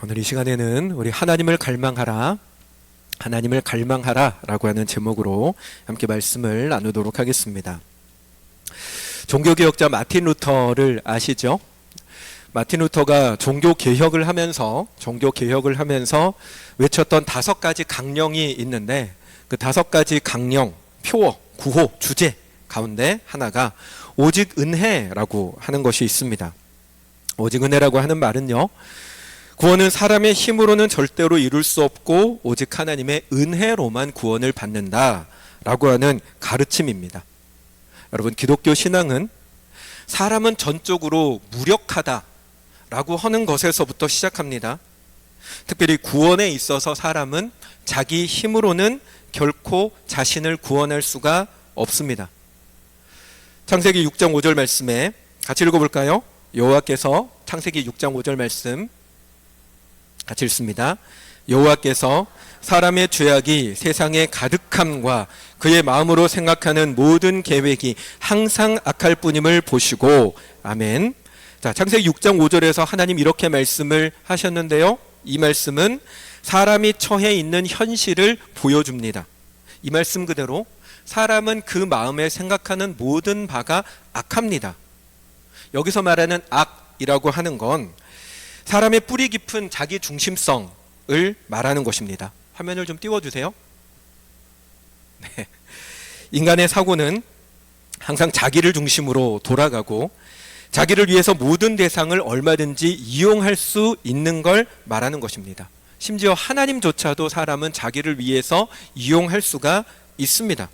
오늘 이 시간에는 우리 하나님을 갈망하라 라고 하는 제목으로 함께 말씀을 나누도록 하겠습니다. 종교개혁자 마틴 루터를 아시죠? 마틴 루터가 종교개혁을 하면서 외쳤던 5가지 강령이 있는데, 그 5가지 강령, 표어, 구호, 주제 가운데 하나가 오직 은혜라고 하는 것이 있습니다. 오직 은혜라고 하는 말은요, 구원은 사람의 힘으로는 절대로 이룰 수 없고 오직 하나님의 은혜로만 구원을 받는다라고 하는 가르침입니다. 여러분, 기독교 신앙은 사람은 전적으로 무력하다라고 하는 것에서부터 시작합니다. 특별히 구원에 있어서 사람은 자기 힘으로는 결코 자신을 구원할 수가 없습니다. 창세기 6장 5절 말씀에 같이 읽어볼까요? 여호와께서, 창세기 6장 5절 말씀 같이 읽습니다. 여호와께서 사람의 죄악이 세상에 가득함과 그의 마음으로 생각하는 모든 계획이 항상 악할 뿐임을 보시고. 아멘. 자, 창세기 6장 5절에서 하나님 이렇게 말씀을 하셨는데요, 이 말씀은 사람이 처해 있는 현실을 보여줍니다. 이 말씀 그대로 사람은 그 마음에 생각하는 모든 바가 악합니다. 여기서 말하는 악이라고 하는 건 사람의 뿌리 깊은 자기 중심성을 말하는 것입니다. 화면을 좀 띄워주세요. 네. 인간의 사고는 항상 자기를 중심으로 돌아가고 자기를 위해서 모든 대상을 얼마든지 이용할 수 있는 걸 말하는 것입니다. 심지어 하나님조차도 사람은 자기를 위해서 이용할 수가 있습니다.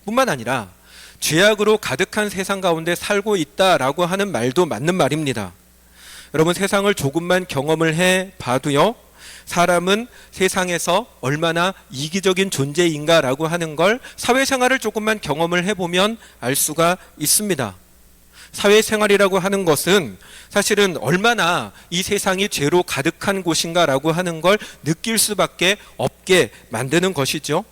뿐만 아니라 죄악으로 가득한 세상 가운데 살고 있다라고 하는 말도 맞는 말입니다. 여러분, 세상을 조금만 경험을 해봐도요, 사람은 세상에서 얼마나 이기적인 존재인가라고 하는 걸 사회생활을 조금만 경험을 해보면 알 수가 있습니다. 사회생활이라고 하는 것은 사실은 얼마나 이 세상이 죄로 가득한 곳인가라고 하는 걸 느낄 수밖에 없게 만드는 것이죠.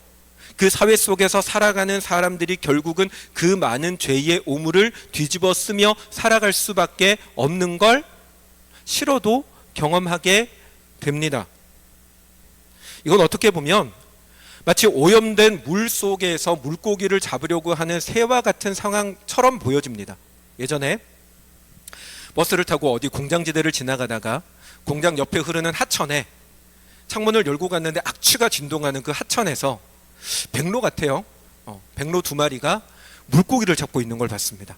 그 사회 속에서 살아가는 사람들이 결국은 그 많은 죄의 오물을 뒤집어 쓰며 살아갈 수밖에 없는 걸 싫어도 경험하게 됩니다. 이건 어떻게 보면 마치 오염된 물 속에서 물고기를 잡으려고 하는 새와 같은 상황처럼 보여집니다. 예전에 버스를 타고 어디 공장지대를 지나가다가 공장 옆에 흐르는 하천에 창문을 열고 갔는데 악취가 진동하는 그 하천에서 백로 같아요. 백로 2마리가 물고기를 잡고 있는 걸 봤습니다.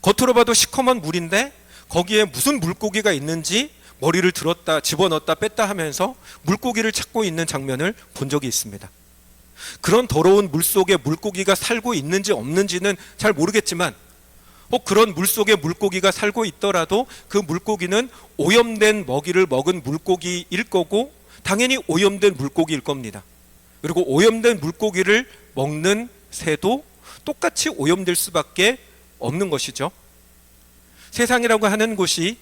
겉으로 봐도 시커먼 물인데 거기에 무슨 물고기가 있는지 머리를 들었다 집어넣었다 뺐다 하면서 물고기를 찾고 있는 장면을 본 적이 있습니다. 그런 더러운 물 속에 물고기가 살고 있는지 없는지는 잘 모르겠지만 그런 물 속에 물고기가 살고 있더라도 그 물고기는 오염된 먹이를 먹은 물고기일 거고 당연히 오염된 물고기일 겁니다. 그리고 오염된 물고기를 먹는 새도 똑같이 오염될 수밖에 없는 것이죠. 세상이라고 하는 곳이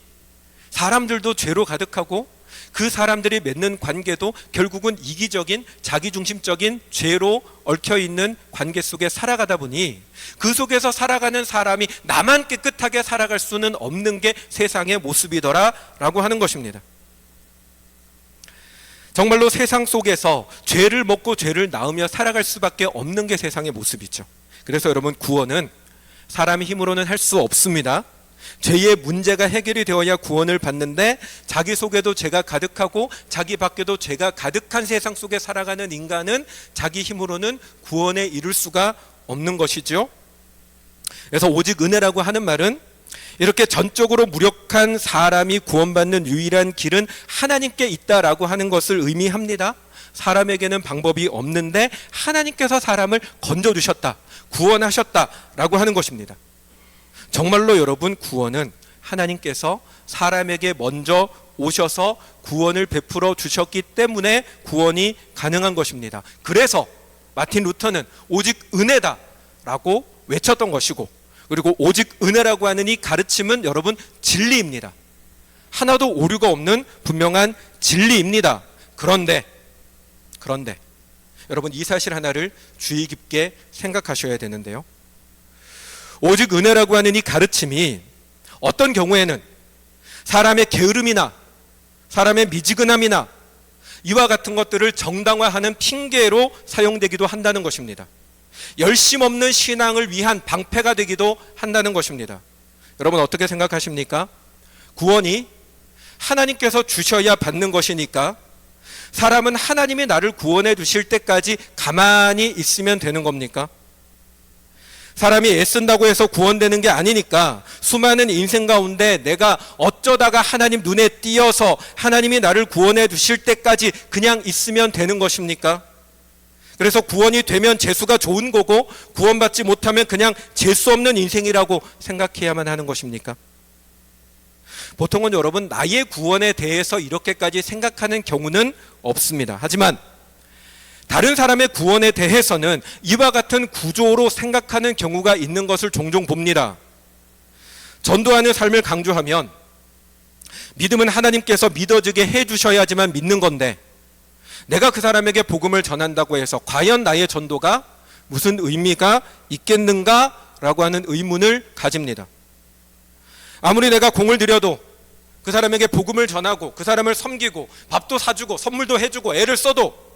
사람들도 죄로 가득하고 그 사람들이 맺는 관계도 결국은 이기적인 자기중심적인 죄로 얽혀있는 관계 속에 살아가다 보니 그 속에서 살아가는 사람이 나만 깨끗하게 살아갈 수는 없는 게 세상의 모습이더라 라고 하는 것입니다. 정말로 세상 속에서 죄를 먹고 죄를 낳으며 살아갈 수밖에 없는 게 세상의 모습이죠. 그래서 여러분, 구원은 사람의 힘으로는 할 수 없습니다. 죄의 문제가 해결이 되어야 구원을 받는데 자기 속에도 죄가 가득하고 자기 밖에도 죄가 가득한 세상 속에 살아가는 인간은 자기 힘으로는 구원에 이룰 수가 없는 것이죠. 그래서 오직 은혜라고 하는 말은 이렇게 전적으로 무력한 사람이 구원받는 유일한 길은 하나님께 있다라고 하는 것을 의미합니다. 사람에게는 방법이 없는데 하나님께서 사람을 건져주셨다, 구원하셨다라고 하는 것입니다. 정말로 여러분, 구원은 하나님께서 사람에게 먼저 오셔서 구원을 베풀어 주셨기 때문에 구원이 가능한 것입니다. 그래서 마틴 루터는 오직 은혜다라고 외쳤던 것이고, 그리고 오직 은혜라고 하는 이 가르침은 여러분 진리입니다. 하나도 오류가 없는 분명한 진리입니다. 그런데 여러분, 이 사실 하나를 주의 깊게 생각하셔야 되는데요, 오직 은혜라고 하는 이 가르침이 어떤 경우에는 사람의 게으름이나 사람의 미지근함이나 이와 같은 것들을 정당화하는 핑계로 사용되기도 한다는 것입니다. 열심 없는 신앙을 위한 방패가 되기도 한다는 것입니다. 여러분 어떻게 생각하십니까? 구원이 하나님께서 주셔야 받는 것이니까 사람은 하나님이 나를 구원해 주실 때까지 가만히 있으면 되는 겁니까? 사람이 애쓴다고 해서 구원되는 게 아니니까 수많은 인생 가운데 내가 어쩌다가 하나님 눈에 띄어서 하나님이 나를 구원해 주실 때까지 그냥 있으면 되는 것입니까? 그래서 구원이 되면 재수가 좋은 거고 구원받지 못하면 그냥 재수 없는 인생이라고 생각해야만 하는 것입니까? 보통은 여러분 나의 구원에 대해서 이렇게까지 생각하는 경우는 없습니다. 하지만 다른 사람의 구원에 대해서는 이와 같은 구조로 생각하는 경우가 있는 것을 종종 봅니다. 전도하는 삶을 강조하면 믿음은 하나님께서 믿어지게 해주셔야지만 믿는 건데 내가 그 사람에게 복음을 전한다고 해서 과연 나의 전도가 무슨 의미가 있겠는가라고 하는 의문을 가집니다. 아무리 내가 공을 들여도 그 사람에게 복음을 전하고 그 사람을 섬기고 밥도 사주고 선물도 해주고 애를 써도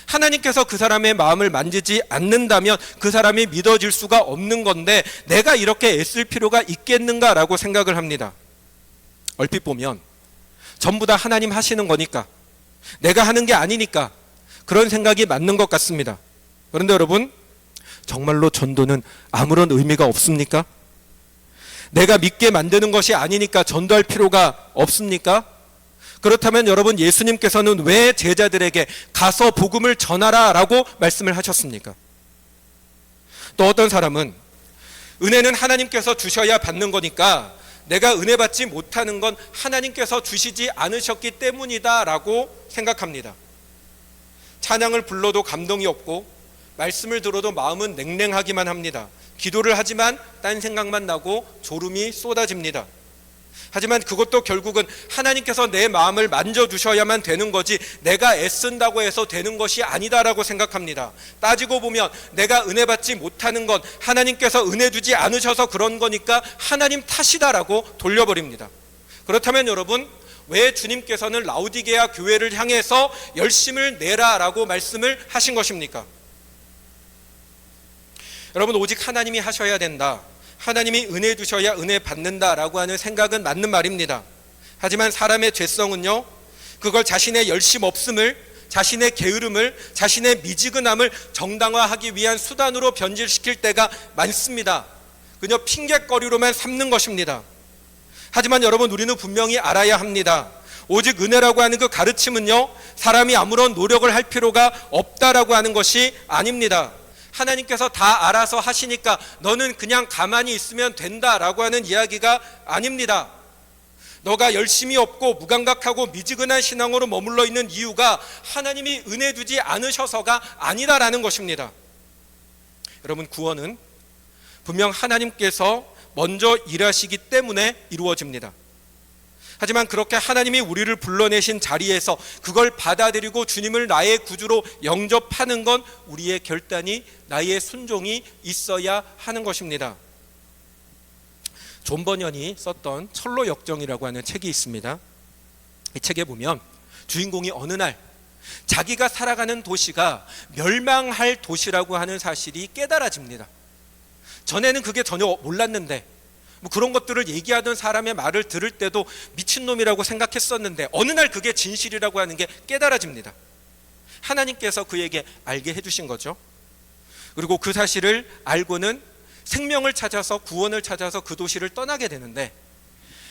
하나님께서 그 사람의 마음을 만지지 않는다면 그 사람이 믿어질 수가 없는 건데 내가 이렇게 애쓸 필요가 있겠는가라고 생각을 합니다. 얼핏 보면 전부 다 하나님 하시는 거니까 내가 하는 게 아니니까 그런 생각이 맞는 것 같습니다. 그런데 여러분 정말로 전도는 아무런 의미가 없습니까? 내가 믿게 만드는 것이 아니니까 전도할 필요가 없습니까? 그렇다면 여러분 예수님께서는 왜 제자들에게 가서 복음을 전하라 라고 말씀을 하셨습니까? 또 어떤 사람은 은혜는 하나님께서 주셔야 받는 거니까 내가 은혜 받지 못하는 건 하나님께서 주시지 않으셨기 때문이다 라고 생각합니다. 찬양을 불러도 감동이 없고 말씀을 들어도 마음은 냉랭하기만 합니다. 기도를 하지만 딴 생각만 나고 졸음이 쏟아집니다. 하지만 그것도 결국은 하나님께서 내 마음을 만져주셔야만 되는 거지 내가 애쓴다고 해서 되는 것이 아니다라고 생각합니다. 따지고 보면 내가 은혜 받지 못하는 건 하나님께서 은혜 주지 않으셔서 그런 거니까 하나님 탓이다라고 돌려버립니다. 그렇다면 여러분 왜 주님께서는 라오디게아 교회를 향해서 열심을 내라라고 말씀을 하신 것입니까? 여러분 오직 하나님이 하셔야 된다, 하나님이 은혜 주셔야 은혜 받는다라고 하는 생각은 맞는 말입니다. 하지만 사람의 죄성은요 그걸 자신의 열심 없음을, 자신의 게으름을, 자신의 미지근함을 정당화하기 위한 수단으로 변질시킬 때가 많습니다. 그저 핑계거리로만 삼는 것입니다. 하지만 여러분 우리는 분명히 알아야 합니다. 오직 은혜라고 하는 그 가르침은요 사람이 아무런 노력을 할 필요가 없다라고 하는 것이 아닙니다. 하나님께서 다 알아서 하시니까 너는 그냥 가만히 있으면 된다라고 하는 이야기가 아닙니다. 너가 열심히 없고 무감각하고 미지근한 신앙으로 머물러 있는 이유가 하나님이 은혜 주지 않으셔서가 아니다라는 것입니다. 여러분 구원은 분명 하나님께서 먼저 일하시기 때문에 이루어집니다. 하지만 그렇게 하나님이 우리를 불러내신 자리에서 그걸 받아들이고 주님을 나의 구주로 영접하는 건 우리의 결단이, 나의 순종이 있어야 하는 것입니다. 존 버년이 썼던 철로 역정이라고 하는 책이 있습니다. 이 책에 보면 주인공이 어느 날 자기가 살아가는 도시가 멸망할 도시라고 하는 사실이 깨달아집니다. 전에는 그게 전혀 몰랐는데 그런 것들을 얘기하던 사람의 말을 들을 때도 미친놈이라고 생각했었는데 어느 날 그게 진실이라고 하는 게 깨달아집니다. 하나님께서 그에게 알게 해주신 거죠. 그리고 그 사실을 알고는 생명을 찾아서 구원을 찾아서 그 도시를 떠나게 되는데,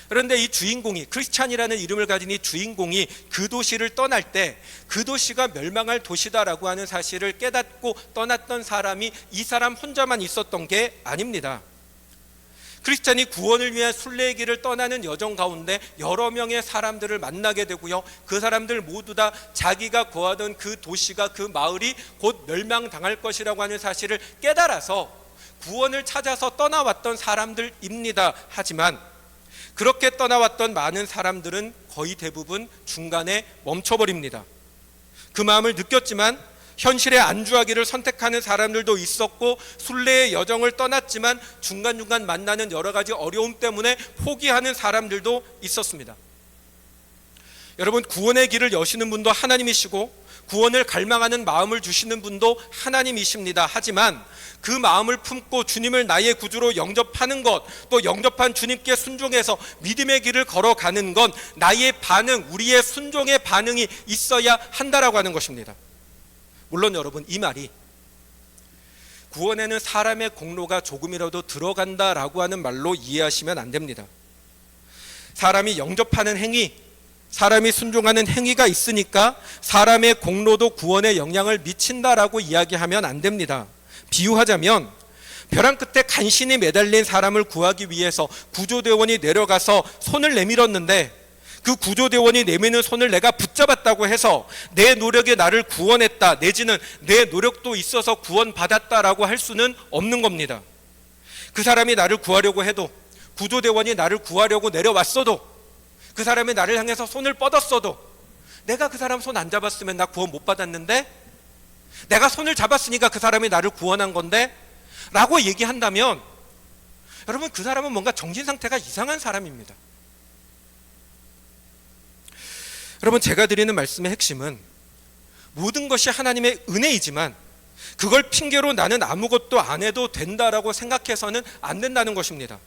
그런데 이 주인공이, 크리스찬이라는 이름을 가진 이 주인공이 그 도시를 떠날 때 그 도시가 멸망할 도시다라고 하는 사실을 깨닫고 떠났던 사람이 이 사람 혼자만 있었던 게 아닙니다. 크리스찬이 구원을 위한 순례의 길을 떠나는 여정 가운데 여러 명의 사람들을 만나게 되고요, 그 사람들 모두 다 자기가 거하던 그 도시가, 그 마을이 곧 멸망당할 것이라고 하는 사실을 깨달아서 구원을 찾아서 떠나왔던 사람들입니다. 하지만 그렇게 떠나왔던 많은 사람들은 거의 대부분 중간에 멈춰버립니다. 그 마음을 느꼈지만 현실에 안주하기를 선택하는 사람들도 있었고, 순례의 여정을 떠났지만 중간중간 만나는 여러 가지 어려움 때문에 포기하는 사람들도 있었습니다. 여러분, 구원의 길을 여시는 분도 하나님이시고 구원을 갈망하는 마음을 주시는 분도 하나님이십니다. 하지만 그 마음을 품고 주님을 나의 구주로 영접하는 것, 또 영접한 주님께 순종해서 믿음의 길을 걸어가는 건 나의 반응, 우리의 순종의 반응이 있어야 한다라고 하는 것입니다. 물론 여러분, 이 말이 구원에는 사람의 공로가 조금이라도 들어간다라고 하는 말로 이해하시면 안 됩니다. 사람이 영접하는 행위, 사람이 순종하는 행위가 있으니까 사람의 공로도 구원에 영향을 미친다라고 이야기하면 안 됩니다. 비유하자면 벼랑 끝에 간신히 매달린 사람을 구하기 위해서 구조대원이 내려가서 손을 내밀었는데 그 구조대원이 내미는 손을 내가 붙잡았다고 해서 내 노력이 나를 구원했다, 내지는 내 노력도 있어서 구원받았다라고 할 수는 없는 겁니다. 그 사람이 나를 구하려고 해도, 구조대원이 나를 구하려고 내려왔어도, 그 사람이 나를 향해서 손을 뻗었어도, 내가 그 사람 손 안 잡았으면 나 구원 못 받았는데, 내가 손을 잡았으니까 그 사람이 나를 구원한 건데 라고 얘기한다면 여러분, 그 사람은 뭔가 정신상태가 이상한 사람입니다. 여러분, 제가 드리는 말씀의 핵심은 모든 것이 하나님의 은혜이지만 그걸 핑계로 나는 아무것도 안 해도 된다라고 생각해서는 안 된다는 것입니다.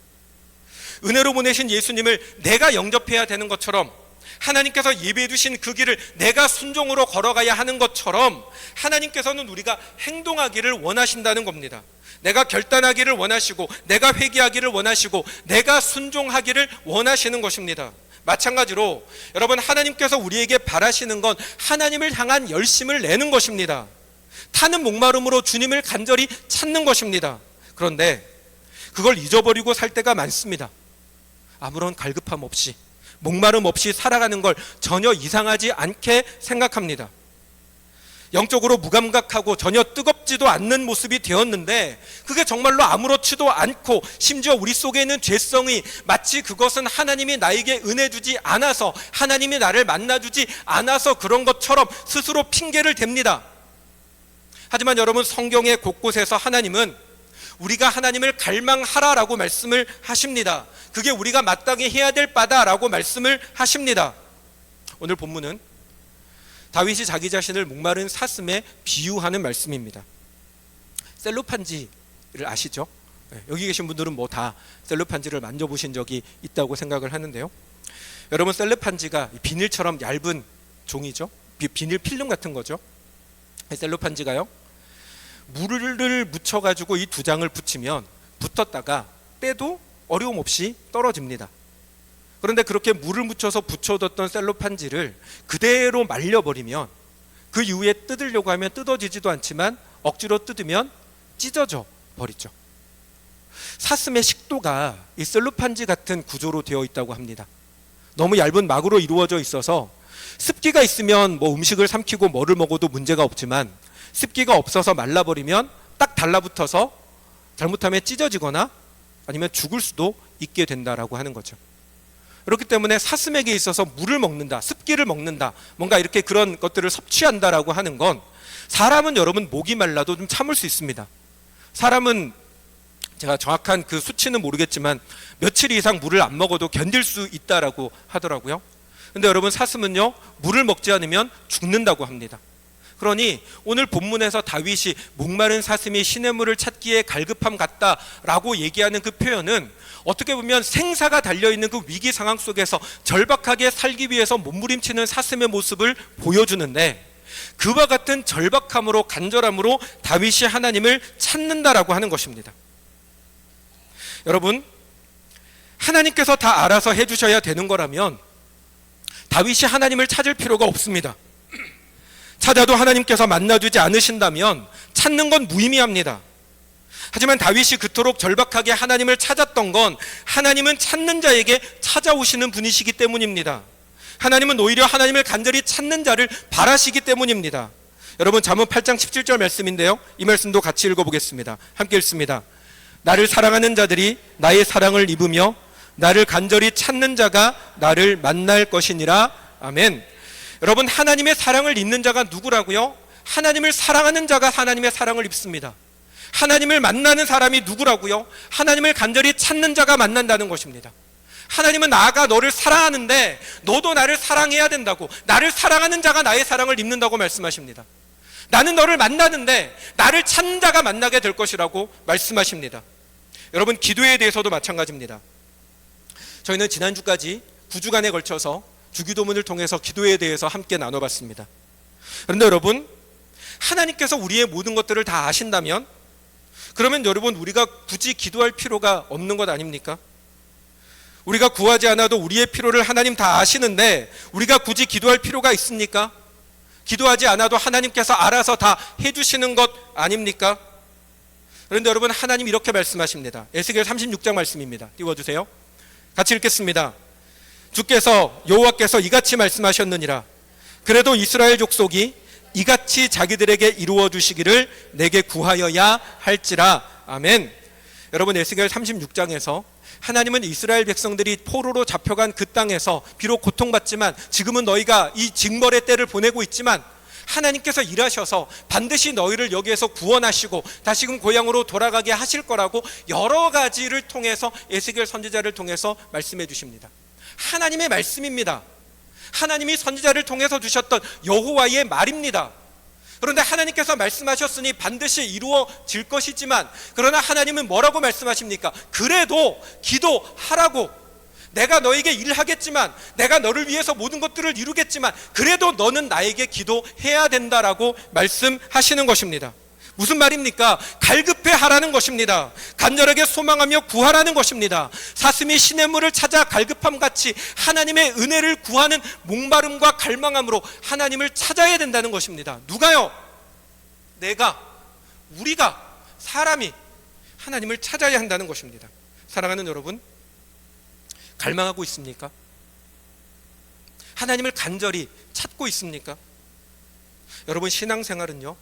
은혜로 보내신 예수님을 내가 영접해야 되는 것처럼, 하나님께서 예배해 주신 그 길을 내가 순종으로 걸어가야 하는 것처럼 하나님께서는 우리가 행동하기를 원하신다는 겁니다. 내가 결단하기를 원하시고, 내가 회개하기를 원하시고, 내가 순종하기를 원하시는 것입니다. 마찬가지로 여러분, 하나님께서 우리에게 바라시는 건 하나님을 향한 열심을 내는 것입니다. 타는 목마름으로 주님을 간절히 찾는 것입니다. 그런데 그걸 잊어버리고 살 때가 많습니다. 아무런 갈급함 없이, 목마름 없이 살아가는 걸 전혀 이상하지 않게 생각합니다. 영적으로 무감각하고 전혀 뜨겁지도 않는 모습이 되었는데 그게 정말로 아무렇지도 않고, 심지어 우리 속에 있는 죄성이 마치 그것은 하나님이 나에게 은혜 주지 않아서, 하나님이 나를 만나주지 않아서 그런 것처럼 스스로 핑계를 댑니다. 하지만 여러분, 성경의 곳곳에서 하나님은 우리가 하나님을 갈망하라라고 말씀을 하십니다. 그게 우리가 마땅히 해야 될 바다라고 말씀을 하십니다. 오늘 본문은 다윗이 자기 자신을 목마른 사슴에 비유하는 말씀입니다. 셀로판지를 아시죠? 여기 계신 분들은 뭐 다 셀로판지를 만져보신 적이 있다고 생각을 하는데요. 여러분, 셀로판지가 비닐처럼 얇은 종이죠. 비닐 필름 같은 거죠. 셀로판지가요, 물을 묻혀가지고 이 두 장을 붙이면 붙었다가 떼도 어려움 없이 떨어집니다. 그런데 그렇게 물을 묻혀서 붙여뒀던 셀로판지를 그대로 말려버리면 그 이후에 뜯으려고 하면 뜯어지지도 않지만 억지로 뜯으면 찢어져 버리죠. 사슴의 식도가 이 셀로판지 같은 구조로 되어 있다고 합니다. 너무 얇은 막으로 이루어져 있어서 습기가 있으면 뭐 음식을 삼키고 뭐를 먹어도 문제가 없지만, 습기가 없어서 말라버리면 딱 달라붙어서 잘못하면 찢어지거나 아니면 죽을 수도 있게 된다라고 하는 거죠. 그렇기 때문에 사슴에게 있어서 물을 먹는다, 습기를 먹는다, 뭔가 이렇게 그런 것들을 섭취한다라고 하는 건, 사람은 여러분 목이 말라도 좀 참을 수 있습니다. 사람은 제가 정확한 그 수치는 모르겠지만 며칠 이상 물을 안 먹어도 견딜 수 있다라고 하더라고요. 근데 여러분, 사슴은요, 물을 먹지 않으면 죽는다고 합니다. 그러니 오늘 본문에서 다윗이 목마른 사슴이 시냇물을 찾기에 갈급함 같다라고 얘기하는 그 표현은 어떻게 보면 생사가 달려있는 그 위기 상황 속에서 절박하게 살기 위해서 몸부림치는 사슴의 모습을 보여주는데, 그와 같은 절박함으로, 간절함으로 다윗이 하나님을 찾는다라고 하는 것입니다. 여러분, 하나님께서 다 알아서 해주셔야 되는 거라면 다윗이 하나님을 찾을 필요가 없습니다. 찾아도 하나님께서 만나주지 않으신다면 찾는 건 무의미합니다. 하지만 다윗이 그토록 절박하게 하나님을 찾았던 건 하나님은 찾는 자에게 찾아오시는 분이시기 때문입니다. 하나님은 오히려 하나님을 간절히 찾는 자를 바라시기 때문입니다. 여러분, 잠언 8장 17절 말씀인데요, 이 말씀도 같이 읽어보겠습니다. 함께 읽습니다. 나를 사랑하는 자들이 나의 사랑을 입으며 나를 간절히 찾는 자가 나를 만날 것이니라. 아멘. 여러분, 하나님의 사랑을 입는 자가 누구라고요? 하나님을 사랑하는 자가 하나님의 사랑을 입습니다. 하나님을 만나는 사람이 누구라고요? 하나님을 간절히 찾는 자가 만난다는 것입니다. 하나님은 나가 너를 사랑하는데 너도 나를 사랑해야 된다고, 나를 사랑하는 자가 나의 사랑을 입는다고 말씀하십니다. 나는 너를 만나는데 나를 찾는 자가 만나게 될 것이라고 말씀하십니다. 여러분, 기도에 대해서도 마찬가지입니다. 저희는 지난주까지 9주간에 걸쳐서 주기도문을 통해서 기도에 대해서 함께 나눠봤습니다. 그런데 여러분, 하나님께서 우리의 모든 것들을 다 아신다면 그러면 여러분, 우리가 굳이 기도할 필요가 없는 것 아닙니까? 우리가 구하지 않아도 우리의 필요를 하나님 다 아시는데 우리가 굳이 기도할 필요가 있습니까? 기도하지 않아도 하나님께서 알아서 다 해주시는 것 아닙니까? 그런데 여러분, 하나님 이렇게 말씀하십니다. 에스겔 36장 말씀입니다. 띄워주세요. 같이 읽겠습니다. 주께서, 여호와께서 이같이 말씀하셨느니라. 그래도 이스라엘 족속이 이같이 자기들에게 이루어 주시기를 내게 구하여야 할지라. 아멘. 여러분, 에스겔 36장에서 하나님은 이스라엘 백성들이 포로로 잡혀간 그 땅에서 비록 고통받지만, 지금은 너희가 이 징벌의 때를 보내고 있지만 하나님께서 일하셔서 반드시 너희를 여기에서 구원하시고 다시금 고향으로 돌아가게 하실 거라고 여러 가지를 통해서, 에스겔 선지자를 통해서 말씀해 주십니다. 하나님의 말씀입니다. 하나님이 선지자를 통해서 주셨던 여호와의 말입니다. 그런데 하나님께서 말씀하셨으니 반드시 이루어질 것이지만, 그러나 하나님은 뭐라고 말씀하십니까? 그래도 기도하라고. 내가 너에게 일하겠지만, 내가 너를 위해서 모든 것들을 이루겠지만 그래도 너는 나에게 기도해야 된다라고 말씀하시는 것입니다. 무슨 말입니까? 갈급해 하라는 것입니다. 간절하게 소망하며 구하라는 것입니다. 사슴이 시냇물을 찾아 갈급함 같이 하나님의 은혜를 구하는 목마름과 갈망함으로 하나님을 찾아야 된다는 것입니다. 누가요? 내가, 우리가, 사람이 하나님을 찾아야 한다는 것입니다. 사랑하는 여러분, 갈망하고 있습니까? 하나님을 간절히 찾고 있습니까? 여러분, 신앙생활은요,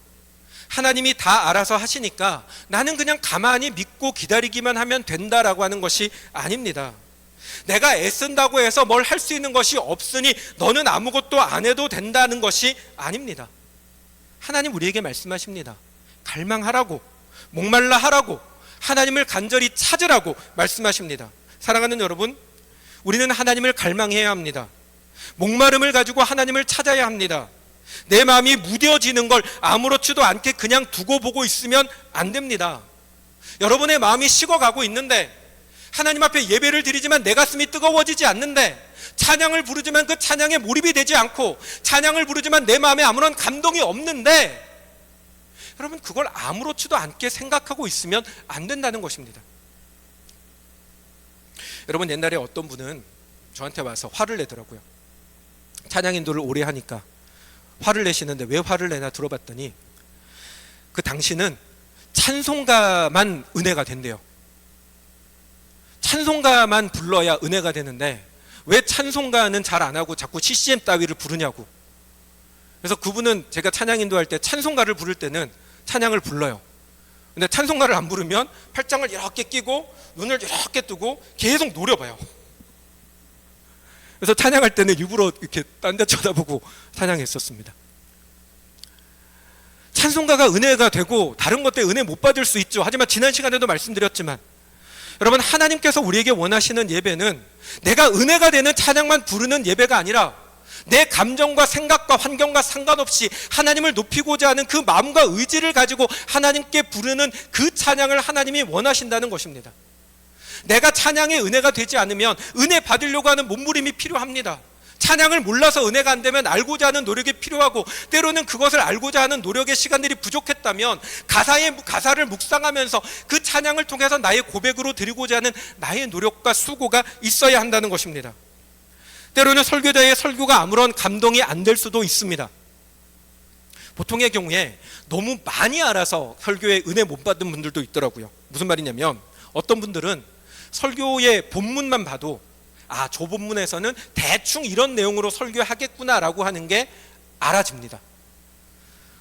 하나님이 다 알아서 하시니까 나는 그냥 가만히 믿고 기다리기만 하면 된다라고 하는 것이 아닙니다. 내가 애쓴다고 해서 뭘 할 수 있는 것이 없으니 너는 아무것도 안 해도 된다는 것이 아닙니다. 하나님 우리에게 말씀하십니다. 갈망하라고, 목말라 하라고, 하나님을 간절히 찾으라고 말씀하십니다. 사랑하는 여러분, 우리는 하나님을 갈망해야 합니다. 목마름을 가지고 하나님을 찾아야 합니다. 내 마음이 무뎌지는 걸 아무렇지도 않게 그냥 두고 보고 있으면 안 됩니다. 여러분의 마음이 식어가고 있는데, 하나님 앞에 예배를 드리지만 내 가슴이 뜨거워지지 않는데, 찬양을 부르지만 그 찬양에 몰입이 되지 않고, 찬양을 부르지만 내 마음에 아무런 감동이 없는데, 여러분, 그걸 아무렇지도 않게 생각하고 있으면 안 된다는 것입니다. 여러분, 옛날에 어떤 분은 저한테 와서 화를 내더라고요. 찬양 인도를 오래 하니까 화를 내시는데 왜 화를 내나 들어봤더니, 그 당신은 찬송가만 은혜가 된대요. 찬송가만 불러야 은혜가 되는데 왜 찬송가는 잘 안 하고 자꾸 CCM 따위를 부르냐고. 그래서 그분은 제가 찬양 인도할 때 찬송가를 부를 때는 찬양을 불러요. 근데 찬송가를 안 부르면 팔짱을 이렇게 끼고 눈을 이렇게 뜨고 계속 노려봐요. 그래서 찬양할 때는 일부러 이렇게 딴 데 쳐다보고 찬양했었습니다. 찬송가가 은혜가 되고 다른 것 때문에 은혜 못 받을 수 있죠. 하지만 지난 시간에도 말씀드렸지만, 여러분, 하나님께서 우리에게 원하시는 예배는 내가 은혜가 되는 찬양만 부르는 예배가 아니라 내 감정과 생각과 환경과 상관없이 하나님을 높이고자 하는 그 마음과 의지를 가지고 하나님께 부르는 그 찬양을 하나님이 원하신다는 것입니다. 내가 찬양의 은혜가 되지 않으면 은혜 받으려고 하는 몸부림이 필요합니다. 찬양을 몰라서 은혜가 안 되면 알고자 하는 노력이 필요하고, 때로는 그것을 알고자 하는 노력의 시간들이 부족했다면 가사를 묵상하면서 그 찬양을 통해서 나의 고백으로 드리고자 하는 나의 노력과 수고가 있어야 한다는 것입니다. 때로는 설교자의 설교가 아무런 감동이 안 될 수도 있습니다. 보통의 경우에 너무 많이 알아서 설교에 은혜 못 받은 분들도 있더라고요. 무슨 말이냐면, 어떤 분들은 설교의 본문만 봐도 저 본문에서는 대충 이런 내용으로 설교하겠구나라고 하는 게 알아집니다.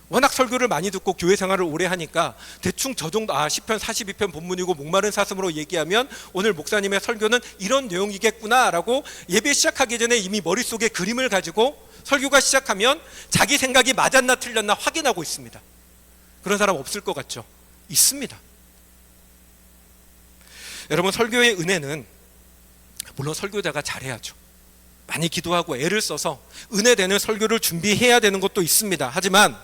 워낙 설교를 많이 듣고 교회 생활을 오래 하니까 대충 저 정도, 시편 42편 본문이고 목마른 사슴으로 얘기하면 오늘 목사님의 설교는 이런 내용이겠구나라고 예배 시작하기 전에 이미 머릿속에 그림을 가지고 설교가 시작하면 자기 생각이 맞았나 틀렸나 확인하고 있습니다. 그런 사람 없을 것 같죠? 있습니다. 여러분, 설교의 은혜는 물론 설교자가 잘해야죠. 많이 기도하고 애를 써서 은혜되는 설교를 준비해야 되는 것도 있습니다. 하지만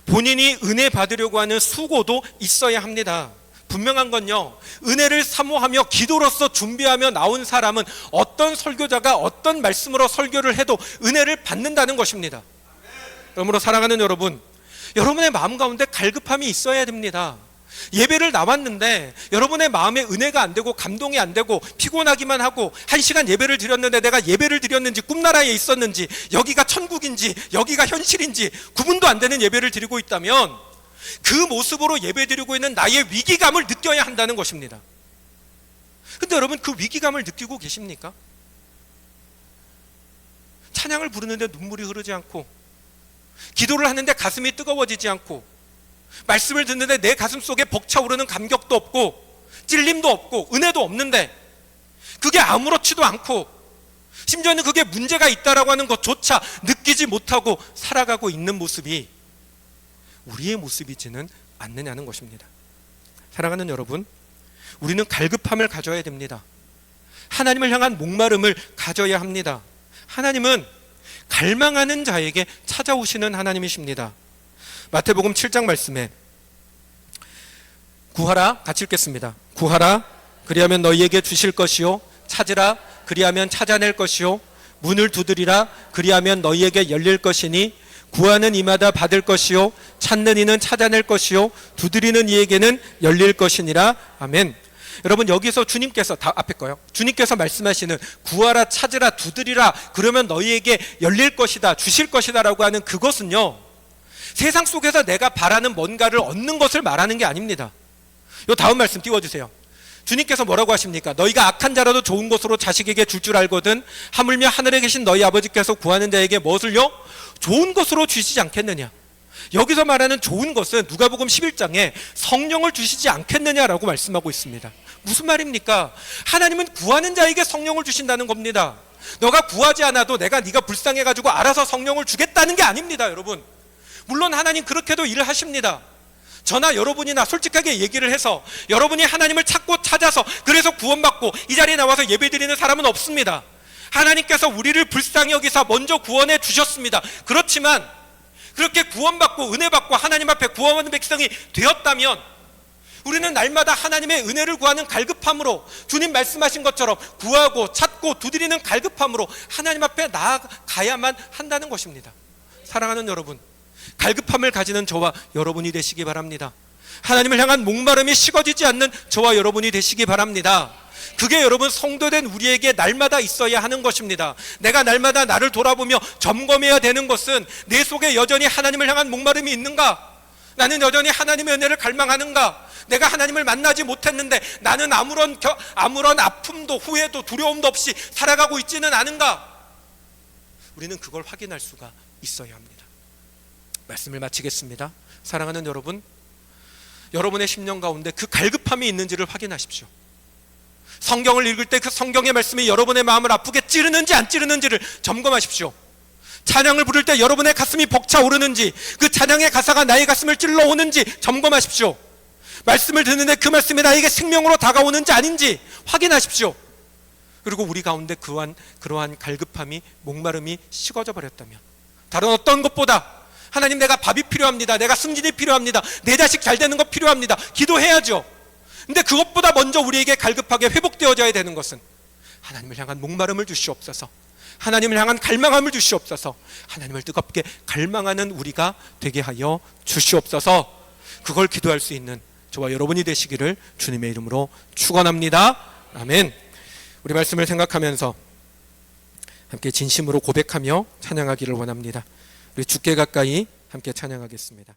본인이 은혜 받으려고 하는 수고도 있어야 합니다. 분명한 건요, 은혜를 사모하며 기도로서 준비하며 나온 사람은 어떤 설교자가 어떤 말씀으로 설교를 해도 은혜를 받는다는 것입니다. 그러므로 사랑하는 여러분, 여러분의 마음 가운데 갈급함이 있어야 됩니다. 예배를 나왔는데 여러분의 마음에 은혜가 안 되고 감동이 안 되고 피곤하기만 하고 1시간 예배를 드렸는데 내가 예배를 드렸는지 꿈나라에 있었는지 여기가 천국인지 여기가 현실인지 구분도 안 되는 예배를 드리고 있다면 그 모습으로 예배 드리고 있는 나의 위기감을 느껴야 한다는 것입니다. 근데 여러분, 그 위기감을 느끼고 계십니까? 찬양을 부르는데 눈물이 흐르지 않고, 기도를 하는데 가슴이 뜨거워지지 않고, 말씀을 듣는데 내 가슴 속에 벅차오르는 감격도 없고 찔림도 없고 은혜도 없는데, 그게 아무렇지도 않고 심지어는 그게 문제가 있다라고 하는 것조차 느끼지 못하고 살아가고 있는 모습이 우리의 모습이지는 않느냐는 것입니다. 사랑하는 여러분, 우리는 갈급함을 가져야 됩니다. 하나님을 향한 목마름을 가져야 합니다. 하나님은 갈망하는 자에게 찾아오시는 하나님이십니다. 마태복음 7장 말씀에 구하라, 같이 읽겠습니다. 구하라, 그리하면 너희에게 주실 것이요, 찾으라, 그리하면 찾아낼 것이요, 문을 두드리라, 그리하면 너희에게 열릴 것이니 구하는 이마다 받을 것이요, 찾는 이는 찾아낼 것이요, 두드리는 이에게는 열릴 것이니라. 아멘. 여러분, 여기서 주님께서, 다 앞에 거요, 주님께서 말씀하시는 구하라, 찾으라, 두드리라, 그러면 너희에게 열릴 것이다, 주실 것이다 라고 하는 그것은요, 세상 속에서 내가 바라는 뭔가를 얻는 것을 말하는 게 아닙니다. 요 다음 말씀 띄워주세요. 주님께서 뭐라고 하십니까? 너희가 악한 자라도 좋은 것으로 자식에게 줄 줄 알거든 하물며 하늘에 계신 너희 아버지께서 구하는 자에게 무엇을요? 좋은 것으로 주시지 않겠느냐. 여기서 말하는 좋은 것은 누가복음 11장에 성령을 주시지 않겠느냐라고 말씀하고 있습니다. 무슨 말입니까? 하나님은 구하는 자에게 성령을 주신다는 겁니다. 너가 구하지 않아도 네가 불쌍해가지고 알아서 성령을 주겠다는 게 아닙니다, 여러분. 물론 하나님 그렇게도 일을 하십니다. 저나 여러분이나 솔직하게 얘기를 해서 여러분이 하나님을 찾고 찾아서 그래서 구원받고 이 자리에 나와서 예배드리는 사람은 없습니다. 하나님께서 우리를 불쌍히 여기사 먼저 구원해 주셨습니다. 그렇지만 그렇게 구원받고 은혜받고 하나님 앞에 구원받는 백성이 되었다면 우리는 날마다 하나님의 은혜를 구하는 갈급함으로, 주님 말씀하신 것처럼 구하고 찾고 두드리는 갈급함으로 하나님 앞에 나아가야만 한다는 것입니다. 사랑하는 여러분, 갈급함을 가지는 저와 여러분이 되시기 바랍니다. 하나님을 향한 목마름이 식어지지 않는 저와 여러분이 되시기 바랍니다. 그게 여러분 성도된 우리에게 날마다 있어야 하는 것입니다. 내가 날마다 나를 돌아보며 점검해야 되는 것은 내 속에 여전히 하나님을 향한 목마름이 있는가? 나는 여전히 하나님의 은혜를 갈망하는가? 내가 하나님을 만나지 못했는데 나는 아무런 아픔도 후회도 두려움도 없이 살아가고 있지는 않은가? 우리는 그걸 확인할 수가 있어야 합니다. 말씀을 마치겠습니다. 사랑하는 여러분, 여러분의 심령 가운데 그 갈급함이 있는지를 확인하십시오. 성경을 읽을 때 그 성경의 말씀이 여러분의 마음을 아프게 찌르는지 안 찌르는지를 점검하십시오. 찬양을 부를 때 여러분의 가슴이 벅차오르는지, 그 찬양의 가사가 나의 가슴을 찔러오는지 점검하십시오. 말씀을 듣는데 그 말씀이 나에게 생명으로 다가오는지 아닌지 확인하십시오. 그리고 우리 가운데 그러한 갈급함이, 목마름이 식어져 버렸다면, 다른 어떤 것보다 하나님, 내가 밥이 필요합니다, 내가 승진이 필요합니다, 내 자식 잘 되는 거 필요합니다, 기도해야죠. 근데 그것보다 먼저 우리에게 갈급하게 회복되어져야 되는 것은 하나님을 향한 목마름을 주시옵소서, 하나님을 향한 갈망함을 주시옵소서, 하나님을 뜨겁게 갈망하는 우리가 되게 하여 주시옵소서. 그걸 기도할 수 있는 저와 여러분이 되시기를 주님의 이름으로 축원합니다. 아멘. 우리 말씀을 생각하면서 함께 진심으로 고백하며 찬양하기를 원합니다. 우리 주께 가까이 함께 찬양하겠습니다.